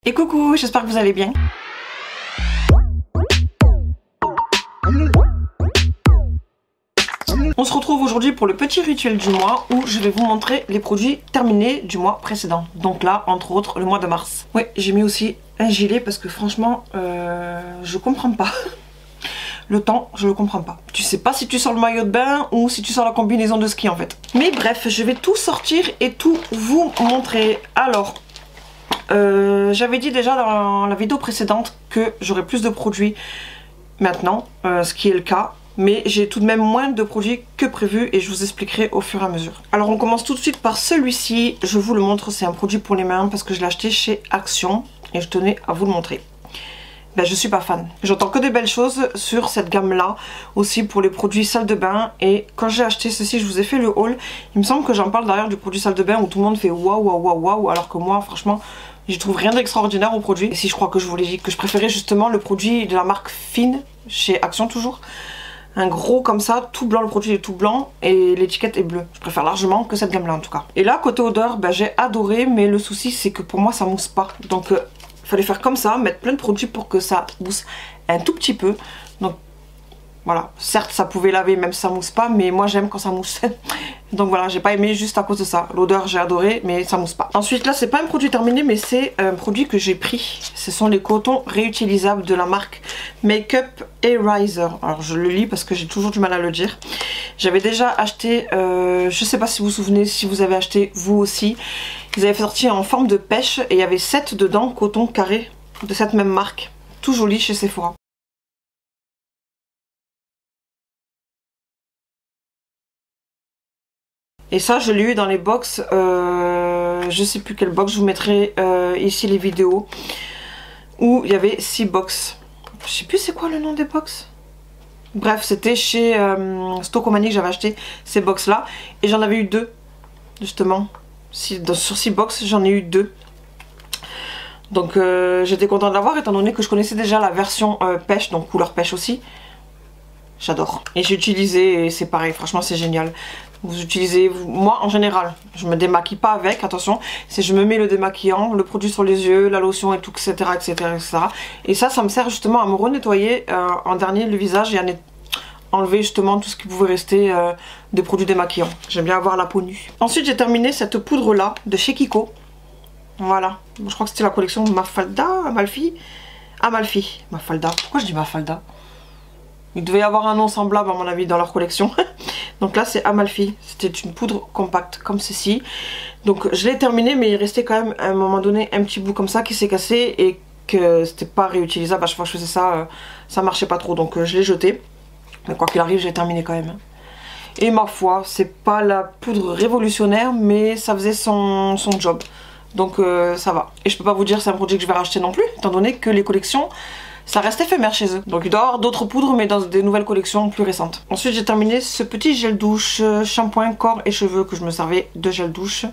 Et coucou, j'espère que vous allez bien. On se retrouve aujourd'hui pour le petit rituel du mois où je vais vous montrer les produits terminés du mois précédent. Donc là, entre autres, le mois de mars. Oui, j'ai mis aussi un gilet parce que franchement, je comprends pas. Le temps, je le comprends pas. Tu sais pas si tu sors le maillot de bain ou si tu sors la combinaison de ski en fait. Mais bref, je vais tout sortir et tout vous montrer. Alors, j'avais dit déjà dans la vidéo précédente que j'aurais plus de produits maintenant, ce qui est le cas. Mais j'ai tout de même moins de produits que prévu et je vous expliquerai au fur et à mesure. Alors on commence tout de suite par celui-ci. Je vous le montre, c'est un produit pour les mains parce que je l'ai acheté chez Action et je tenais à vous le montrer. Ben, je suis pas fan. J'entends que des belles choses sur cette gamme là, aussi pour les produits salle de bain. Et quand j'ai acheté ceci, je vous ai fait le haul. Il me semble que j'en parle d'ailleurs du produit salle de bain où tout le monde fait waouh waouh waouh waouh, alors que moi franchement je trouve rien d'extraordinaire au produit. Et si je crois que je vous l'ai dit que je préférais justement le produit de la marque Fine chez Action toujours. Un gros comme ça, tout blanc, le produit est tout blanc et l'étiquette est bleue. Je préfère largement que cette gamme là en tout cas. Et là côté odeur, ben, j'ai adoré, mais le souci c'est que pour moi ça mousse pas. Donc fallait faire comme ça, mettre plein de produits pour que ça mousse un tout petit peu. Donc voilà, certes ça pouvait laver même si ça mousse pas, mais moi j'aime quand ça mousse. Donc voilà, j'ai pas aimé juste à cause de ça. L'odeur j'ai adoré, mais ça mousse pas. Ensuite là c'est pas un produit terminé, mais c'est un produit que j'ai pris. Ce sont les cotons réutilisables de la marque Makeup Eraser. Alors je le lis parce que j'ai toujours du mal à le dire. J'avais déjà acheté, je sais pas si vous vous souvenez, si vous avez acheté vous aussi. Ils avaient fait sortir en forme de pêche et il y avait 7 dedans, coton carré de cette même marque. Tout joli chez Sephora. Et ça je l'ai eu dans les box, je sais plus quelle box, je vous mettrai ici les vidéos où il y avait 6 box. Je sais plus c'est quoi le nom des box. Bref, c'était chez Stockomanie que j'avais acheté ces box là et j'en avais eu 2 justement. Sur 6 box j'en ai eu 2. Donc j'étais contente de l'avoir étant donné que je connaissais déjà la version pêche, donc couleur pêche aussi. J'adore. Et j'ai utilisé et c'est pareil, franchement c'est génial. Vous utilisez, moi en général, je me démaquille pas avec, attention, c'est je me mets le démaquillant, le produit sur les yeux, la lotion et tout, etc. etc., etc. Et ça me sert justement à me renettoyer en dernier le visage et à enlever justement tout ce qui pouvait rester des produits démaquillants. J'aime bien avoir la peau nue. Ensuite j'ai terminé cette poudre là de chez Kiko. Voilà, je crois que c'était la collection Mafalda, Amalfi. Amalfi, Mafalda, pourquoi je dis Mafalda? Il devait y avoir un nom semblable à mon avis dans leur collection. Donc là c'est Amalfi, c'était une poudre compacte comme ceci. Donc je l'ai terminé mais il restait quand même à un moment donné un petit bout comme ça qui s'est cassé et que c'était pas réutilisable. À chaque fois que je faisais ça, ça marchait pas trop, donc je l'ai jeté. Mais quoi qu'il arrive j'ai terminé quand même. Et ma foi, c'est pas la poudre révolutionnaire mais ça faisait son job. Donc ça va. Et je peux pas vous dire c'est un produit que je vais racheter non plus, étant donné que les collections ça reste éphémère chez eux. Donc il doit y avoir d'autres poudres mais dans des nouvelles collections plus récentes. Ensuite j'ai terminé ce petit gel douche, shampoing corps et cheveux que je me servais de gel douche.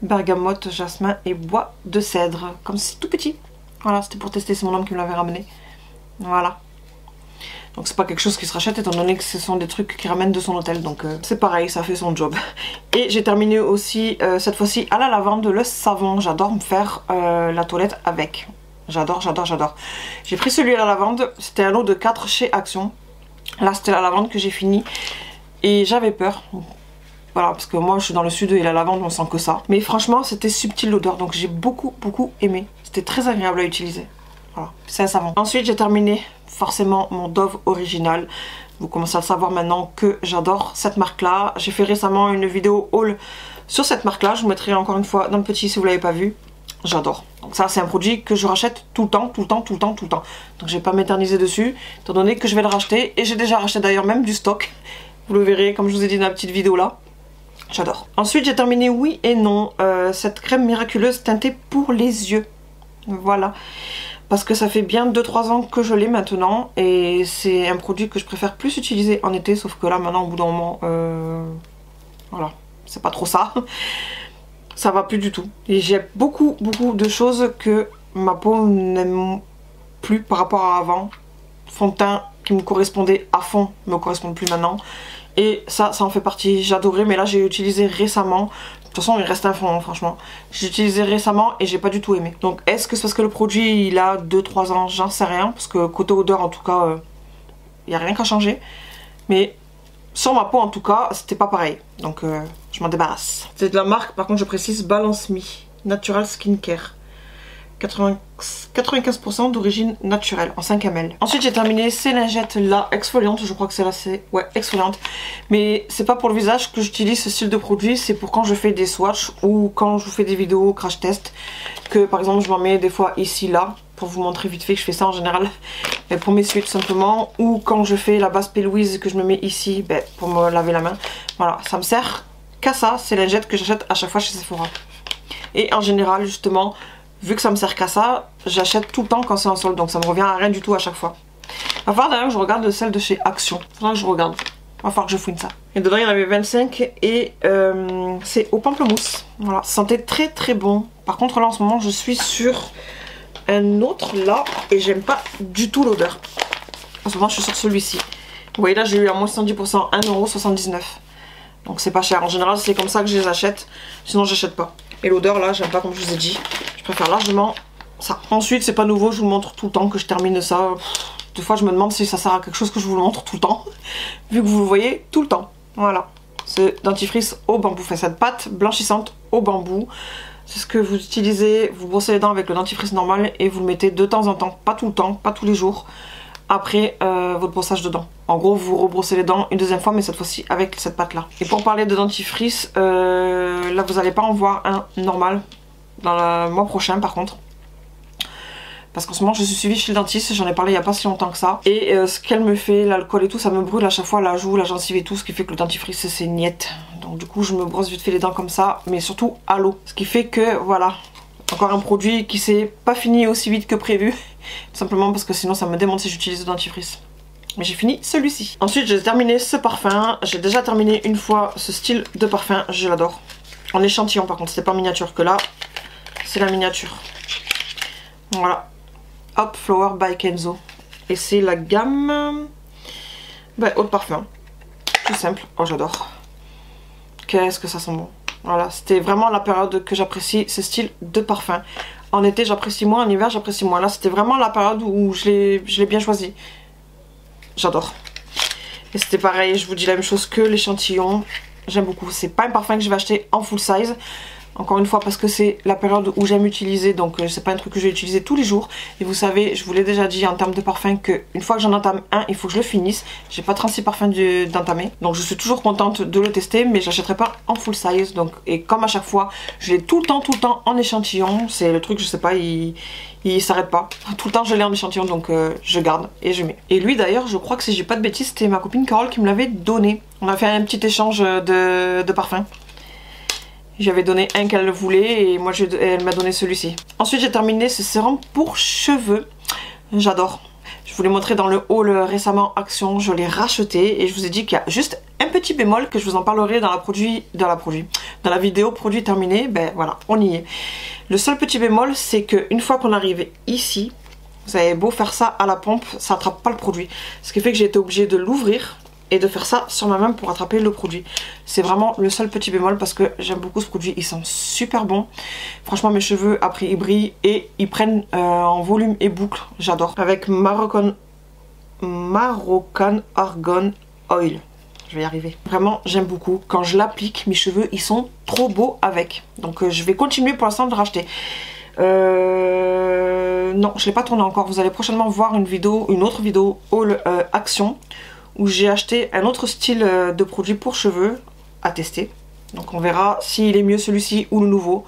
Bergamote, jasmin et bois de cèdre. Comme c'est tout petit. Voilà, c'était pour tester, c'est mon homme qui me l'avait ramené. Voilà. Donc c'est pas quelque chose qui se rachète étant donné que ce sont des trucs qui ramènent de son hôtel. Donc c'est pareil, ça fait son job. Et j'ai terminé aussi cette fois-ci à la lavande le savon. J'adore me faire la toilette avec. J'adore, j'adore, j'adore. J'ai pris celui à la lavande, c'était un lot de 4 chez Action. Là c'était la lavande que j'ai fini et j'avais peur. Voilà, parce que moi je suis dans le sud et la lavande on sent que ça. Mais franchement c'était subtil l'odeur, donc j'ai beaucoup aimé. C'était très agréable à utiliser. Voilà, c'est un savon. Ensuite j'ai terminé forcément mon Dove original. Vous commencez à le savoir maintenant que j'adore cette marque là. J'ai fait récemment une vidéo haul sur cette marque là. Je vous mettrai encore une fois dans le petit si vous l'avez pas vu. J'adore. Donc ça c'est un produit que je rachète tout le temps. Donc je vais pas m'éterniser dessus, étant donné que je vais le racheter. Et j'ai déjà racheté d'ailleurs même du stock. Vous le verrez comme je vous ai dit dans la petite vidéo là. J'adore. Ensuite j'ai terminé oui et non cette crème miraculeuse teintée pour les yeux. Voilà. Parce que ça fait bien 2-3 ans que je l'ai maintenant. Et c'est un produit que je préfère plus utiliser en été. Sauf que là maintenant au bout d'un moment voilà, c'est pas trop ça. Ça va plus du tout. Et j'ai beaucoup de choses que ma peau n'aime plus par rapport à avant. Fond de teint qui me correspondait à fond me correspond plus maintenant. Et ça en fait partie. J'adorais, mais là j'ai utilisé récemment toute façon il reste un fond, franchement. J'ai utilisé récemment et j'ai pas du tout aimé. Donc est-ce que c'est parce que le produit il a 2-3 ans, j'en sais rien. Parce que côté odeur en tout cas, il n'y a rien qu'à changer. Mais sur ma peau en tout cas, c'était pas pareil. Donc je m'en débarrasse. C'est de la marque, par contre je précise, Balance Me Natural Skincare. 95% d'origine naturelle en 5 ml. Ensuite j'ai terminé ces lingettes là exfoliantes, je crois que celle-là c'est exfoliante, mais c'est pas pour le visage que j'utilise ce style de produit, c'est pour quand je fais des swatchs ou quand je vous fais des vidéos crash test, que par exemple je m'en mets des fois ici là pour vous montrer vite fait que je fais ça en général, mais pour m'essuyer tout simplement, ou quand je fais la base P. Louise que je me mets ici pour me laver la main. Voilà, ça me sert qu'à ça, ces lingettes que j'achète à chaque fois chez Sephora. Et en général justement, vu que ça me sert qu'à ça, j'achète tout le temps quand c'est en solde, donc ça me revient à rien du tout à chaque fois. Il va falloir d'ailleurs que je regarde celle de chez Action. Il faudra que je regarde. Il va falloir que je fouine ça. Et dedans il y en avait 25 et c'est au pamplemousse. Voilà, ça sentait très très bon. Par contre là en ce moment je suis sur un autre là et j'aime pas du tout l'odeur. En ce moment je suis sur celui-ci. Vous voyez là j'ai eu à moins 70%, 1,79 €. Donc c'est pas cher. En général c'est comme ça que je les achète. Sinon j'achète pas. Et l'odeur là j'aime pas comme je vous ai dit. Je préfère largement ça. Ensuite c'est pas nouveau, je vous montre tout le temps que je termine ça. Des fois je me demande si ça sert à quelque chose que je vous le montre tout le temps. Vu que vous le voyez tout le temps. Voilà. C'est dentifrice au bambou. Enfin cette pâte blanchissante au bambou. C'est ce que vous utilisez, vous brossez les dents avec le dentifrice normal et vous le mettez de temps en temps, pas tout le temps, pas tous les jours, après votre brossage de dents. En gros vous rebrossez les dents une deuxième fois mais cette fois-ci avec cette pâte là. Et pour parler de dentifrice, là vous n'allez pas en voir un normal dans le mois prochain par contre. Parce qu'en ce moment je suis suivie chez le dentiste, j'en ai parlé il n'y a pas si longtemps que ça. Et ce qu'elle me fait, l'alcool et tout, ça me brûle à chaque fois la joue, la gencive et tout, ce qui fait que le dentifrice c'est niette. Donc du coup je me brosse vite fait les dents comme ça, mais surtout à l'eau. Ce qui fait que voilà, encore un produit qui s'est pas fini aussi vite que prévu. Tout simplement parce que sinon ça me démonte si j'utilise le dentifrice. Mais j'ai fini celui-ci. Ensuite j'ai terminé ce parfum, j'ai déjà terminé une fois ce style de parfum, je l'adore. En échantillon par contre, c'était pas miniature, que là c'est la miniature. Voilà. Hop, Flower by Kenzo. Et c'est la gamme eau de parfum. Tout simple. Oh j'adore. Qu'est-ce que ça sent bon. Voilà, c'était vraiment la période que j'apprécie ce style de parfum. En été j'apprécie moins, en hiver j'apprécie moins. Là c'était vraiment la période où je l'ai bien choisi. J'adore. Et c'était pareil, je vous dis la même chose que l'échantillon. J'aime beaucoup. C'est pas un parfum que je vais acheter en full size. Encore une fois parce que c'est la période où j'aime utiliser, donc c'est pas un truc que je vais utiliser tous les jours. Et vous savez, je vous l'ai déjà dit en termes de parfum, que une fois que j'en entame un, il faut que je le finisse. J'ai pas 36 parfums d'entamer, donc je suis toujours contente de le tester, mais j'achèterai pas en full size. Donc, et comme à chaque fois, je l'ai tout le temps en échantillon. C'est le truc, je sais pas, il s'arrête pas. Tout le temps je l'ai en échantillon, donc je garde et je mets. Et lui d'ailleurs, je crois que si j'ai pas de bêtises, c'était ma copine Carole qui me l'avait donné. On a fait un petit échange de parfums. J'avais donné un qu'elle voulait et moi elle m'a donné celui-ci. Ensuite j'ai terminé ce sérum pour cheveux. J'adore. Je vous l'ai montré dans le haul récemment Action. Je l'ai racheté et je vous ai dit qu'il y a juste un petit bémol que je vous en parlerai dans la vidéo produit terminé. Ben voilà, on y est. Le seul petit bémol, c'est qu'une fois qu'on arrive ici, vous avez beau faire ça à la pompe, ça n'attrape pas le produit. Ce qui fait que j'ai été obligée de l'ouvrir et de faire ça sur ma main pour attraper le produit. C'est vraiment le seul petit bémol parce que j'aime beaucoup ce produit, il sent super bon. Franchement mes cheveux après ils brillent et ils prennent en volume et boucle, j'adore. Avec Moroccan Argan Oil. Je vais y arriver. Vraiment j'aime beaucoup. Quand je l'applique, mes cheveux ils sont trop beaux avec. Donc je vais continuer pour l'instant de le racheter. Non, je ne l'ai pas tourné encore. Vous allez prochainement voir une autre vidéo haul Action, où j'ai acheté un autre style de produit pour cheveux à tester. Donc on verra s'il est mieux celui-ci ou le nouveau.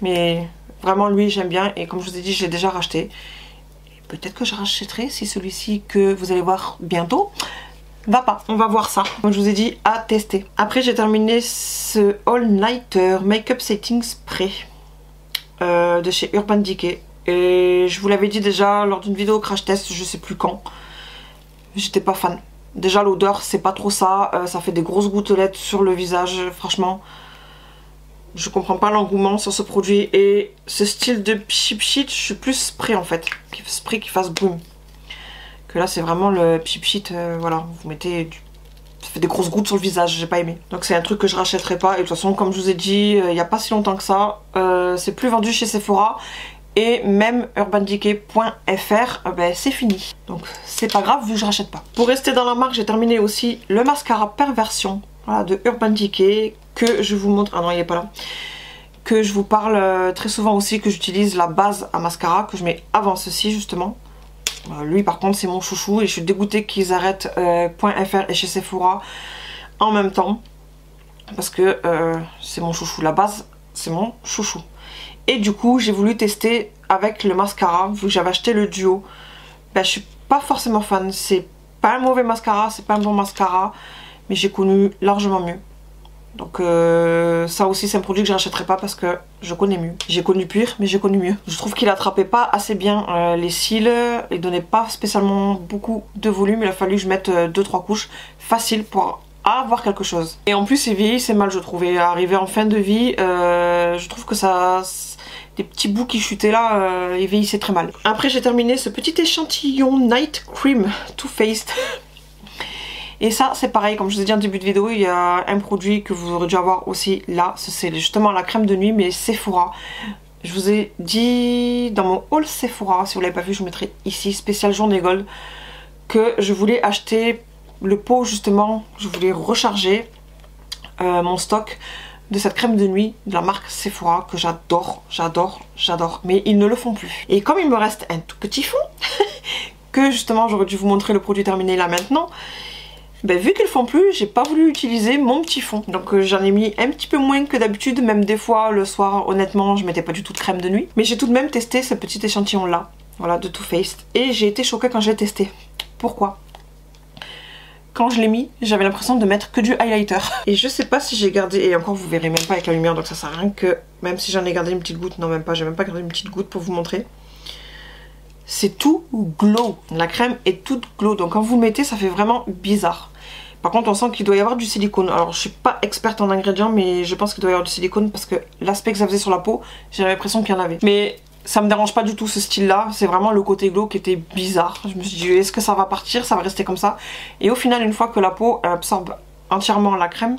Mais vraiment lui j'aime bien et comme je vous ai dit je l'ai déjà racheté. Peut-être que je rachèterai si celui-ci que vous allez voir bientôt va pas. On va voir ça. Comme je vous ai dit, à tester. Après j'ai terminé ce All Nighter Makeup Setting Spray de chez Urban Decay. Et je vous l'avais dit déjà lors d'une vidéo crash test, je sais plus quand. J'étais pas fan. Déjà l'odeur c'est pas trop ça, ça fait des grosses gouttelettes sur le visage, franchement je comprends pas l'engouement sur ce produit. Et ce style de Pchit Pchit, je suis plus spray en fait, spray qui fasse boum. Que là c'est vraiment le Pchit Pchit, voilà, vous mettez du fait des grosses gouttes sur le visage, j'ai pas aimé. Donc c'est un truc que je rachèterai pas. Et de toute façon, comme je vous ai dit, il n'y a pas si longtemps que ça, c'est plus vendu chez Sephora. Et même urbandecay.fr, ben, c'est fini. Donc c'est pas grave vu que je rachète pas. Pour rester dans la marque, j'ai terminé aussi le mascara Perversion, voilà, de Urban Decay, que je vous montre. Ah non, il est pas là. Que je vous parle très souvent aussi, que j'utilise la base à mascara, que je mets avant ceci justement. Lui par contre c'est mon chouchou et je suis dégoûtée qu'ils arrêtent .fr et chez Sephora en même temps. Parce que c'est mon chouchou, la base c'est mon chouchou. Et du coup j'ai voulu tester avec le mascara, vu que j'avais acheté le duo. Ben, je suis pas forcément fan, c'est pas un mauvais mascara, c'est pas un bon mascara, mais j'ai connu largement mieux. Donc ça aussi c'est un produit que je n'achèterai pas parce que je connais mieux. J'ai connu pire mais j'ai connu mieux. Je trouve qu'il attrapait pas assez bien les cils, il donnait pas spécialement beaucoup de volume, il a fallu que je mette 2-3 couches facile pour avoir quelque chose. Et en plus il vieillissait mal je trouve, et arrivé en fin de vie, je trouve que ça... des petits bouts qui chutaient là, il vieillissait très mal. Après j'ai terminé ce petit échantillon Night Cream Too Faced. Et ça c'est pareil, comme je vous ai dit en début de vidéo, il y a un produit que vous aurez dû avoir aussi là, c'est justement la crème de nuit mais Sephora. Je vous ai dit dans mon haul Sephora, si vous l'avez pas vu je vous mettrai ici, spécial journée gold, que je voulais acheter le pot justement, je voulais recharger mon stock de cette crème de nuit de la marque Sephora que j'adore, j'adore, j'adore, mais ils ne le font plus. Et comme il me reste un tout petit fond, que justement j'aurais dû vous montrer le produit terminé là maintenant, ben, vu qu'ils le font plus, j'ai pas voulu utiliser mon petit fond. Donc j'en ai mis un petit peu moins que d'habitude, même des fois le soir honnêtement je mettais pas du tout de crème de nuit. Mais j'ai tout de même testé ce petit échantillon là, voilà, de Too Faced. Et j'ai été choquée quand je l'ai testé. Pourquoi ? Quand je l'ai mis, j'avais l'impression de mettre que du highlighter. Et je sais pas si j'ai gardé, et encore vous verrez même pas avec la lumière, donc ça sert à rien que, même si j'en ai gardé une petite goutte, non même pas, j'ai même pas gardé une petite goutte pour vous montrer. C'est tout glow, la crème est toute glow, donc quand vous le mettez ça fait vraiment bizarre. Par contre on sent qu'il doit y avoir du silicone, alors je suis pas experte en ingrédients mais je pense qu'il doit y avoir du silicone parce que l'aspect que ça faisait sur la peau, j'ai l'impression qu'il y en avait. Mais ça me dérange pas du tout ce style là, c'est vraiment le côté glow qui était bizarre. Je me suis dit est-ce que ça va partir, ça va rester comme ça. Et au final une fois que la peau absorbe entièrement la crème,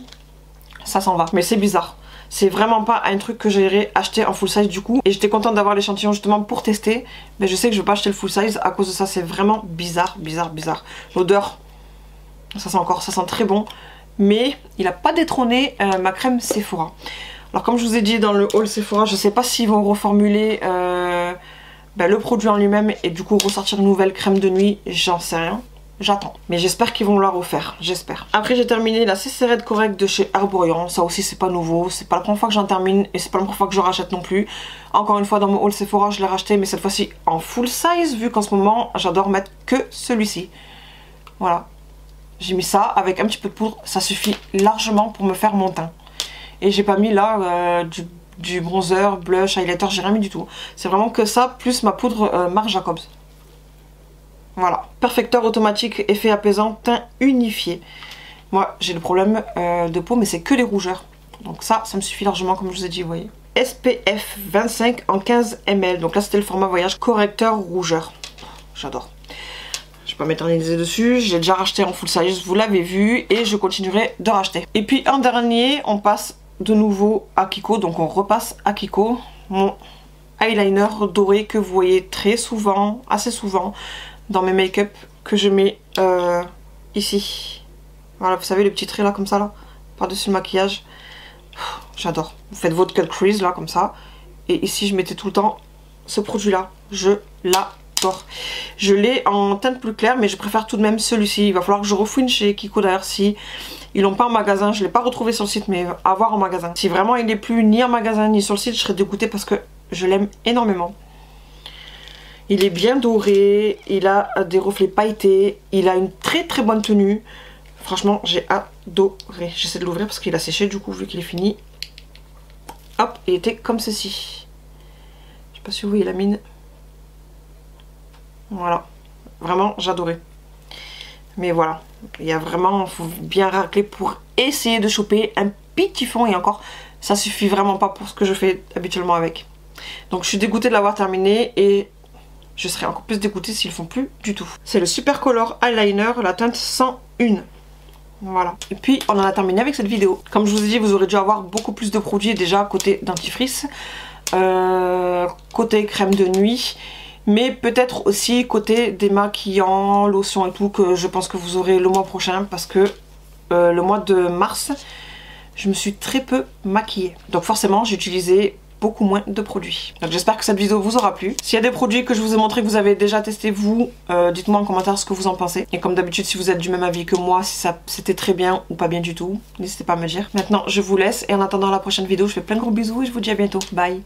ça s'en va. Mais c'est bizarre. C'est vraiment pas un truc que j'irai acheter en full size du coup. Et j'étais contente d'avoir l'échantillon justement pour tester. Mais je sais que je vais pas acheter le full size à cause de ça. C'est vraiment bizarre, bizarre, bizarre. L'odeur, ça sent très bon. Mais il a pas détrôné ma crème Sephora. Alors comme je vous ai dit dans le haul Sephora, je sais pas s'ils vont reformuler le produit en lui-même et du coup ressortir une nouvelle crème de nuit. J'en sais rien. J'attends. Mais j'espère qu'ils vont la refaire. J'espère. Après j'ai terminé la CC Red Correct de chez Herborian. Ça aussi c'est pas nouveau. C'est pas la première fois que j'en termine. Et c'est pas la première fois que je rachète non plus. Encore une fois dans mon haul Sephora je l'ai racheté. Mais cette fois-ci en full size. Vu qu'en ce moment j'adore mettre que celui-ci. Voilà. J'ai mis ça avec un petit peu de poudre. Ça suffit largement pour me faire mon teint. Et j'ai pas mis là du bronzer, blush, highlighter. J'ai rien mis du tout. C'est vraiment que ça plus ma poudre Marc Jacobs. Voilà, perfecteur automatique, effet apaisant, teint unifié. Moi j'ai le problème de peau mais c'est que les rougeurs. Donc ça me suffit largement comme je vous ai dit, vous voyez. SPF 25 en 15 ml. Donc là c'était le format voyage correcteur rougeur. J'adore. Je vais pas m'éterniser dessus, j'ai déjà racheté en full size, vous l'avez vu. Et je continuerai de racheter. Et puis en dernier, on passe de nouveau à Kiko. Donc on repasse à Kiko. Mon eyeliner doré que vous voyez très souvent, assez souvent dans mes make-up que je mets ici. Voilà, vous savez les petits traits là comme ça là, par-dessus le maquillage. J'adore. Vous faites votre cut crease là comme ça. Et ici je mettais tout le temps ce produit là. Je l'adore. Je l'ai en teinte plus claire mais je préfère tout de même celui-ci. Il va falloir que je refouine chez Kiko d'ailleurs si ils l'ont pas en magasin. Je l'ai pas retrouvé sur le site mais à voir en magasin. Si vraiment il n'est plus ni en magasin ni sur le site, je serais dégoûtée parce que je l'aime énormément. Il est bien doré, il a des reflets pailletés, il a une très très bonne tenue. Franchement, j'ai adoré. J'essaie de l'ouvrir parce qu'il a séché du coup, vu qu'il est fini. Hop, il était comme ceci. Je sais pas si vous voyez la mine. Voilà. Vraiment, j'adorais. Mais voilà, il y a vraiment, il faut bien racler pour essayer de choper un petit fond. Et encore, ça suffit vraiment pas pour ce que je fais habituellement avec. Donc je suis dégoûtée de l'avoir terminé et je serais encore plus dégoûtée s'ils le font plus du tout. C'est le Super Color Eyeliner, la teinte 101. Voilà. Et puis on en a terminé avec cette vidéo. Comme je vous ai dit, vous aurez dû avoir beaucoup plus de produits déjà côté dentifrice, côté crème de nuit, mais peut-être aussi côté démaquillant, lotion et tout, que je pense que vous aurez le mois prochain, parce que le mois de mars, je me suis très peu maquillée. Donc forcément, j'ai utilisé beaucoup moins de produits. Donc j'espère que cette vidéo vous aura plu. S'il y a des produits que je vous ai montré que vous avez déjà testé, vous, dites-moi en commentaire ce que vous en pensez. Et comme d'habitude, si vous êtes du même avis que moi, si ça c'était très bien ou pas bien du tout, n'hésitez pas à me dire. Maintenant, je vous laisse et en attendant la prochaine vidéo, je fais plein de gros bisous et je vous dis à bientôt. Bye!